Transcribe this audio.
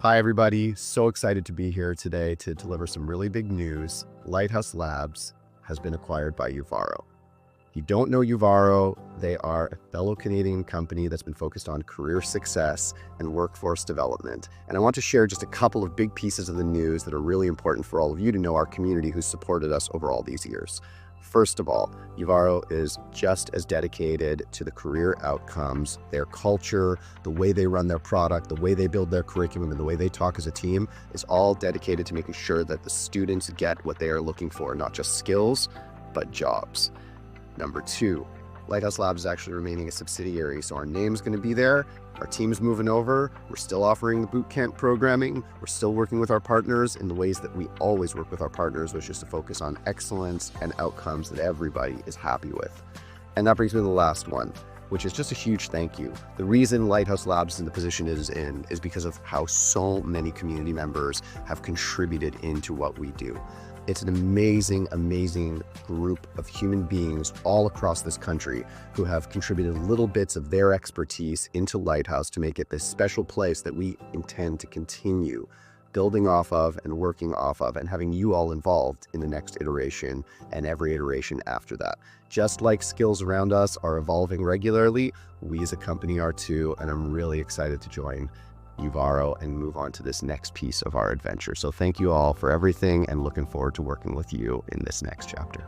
Hi, everybody. So excited to be here today to deliver some really big news. Lighthouse Labs has been acquired by Uvaro. If you don't know Uvaro, they are a fellow Canadian company that's been focused on career success and workforce development. And I want to share just a couple of big pieces of the news that are really important for all of you to know, our community who's supported us over all these years. First of all, Uvaro is just as dedicated to the career outcomes, their culture, the way they run their product, the way they build their curriculum, and the way they talk as a team is all dedicated to making sure that the students get what they are looking for, not just skills, but jobs. Number two, Lighthouse Labs is actually remaining a subsidiary, so our name's going to be there. Our team's moving over. We're still offering the bootcamp programming. We're still working with our partners in the ways that we always work with our partners, which is to focus on excellence and outcomes that everybody is happy with. And that brings me to the last one, which is just a huge thank you. The reason Lighthouse Labs is in the position it is in is because of how so many community members have contributed into what we do. It's an amazing, amazing group of human beings all across this country who have contributed little bits of their expertise into Lighthouse to make it this special place that we intend to continue building off of and working off of, and having you all involved in the next iteration and every iteration after that. Just like skills around us are evolving regularly, we as a company are too, and I'm really excited to join Uvaro and move on to this next piece of our adventure. So thank you all for everything, and looking forward to working with you in this next chapter.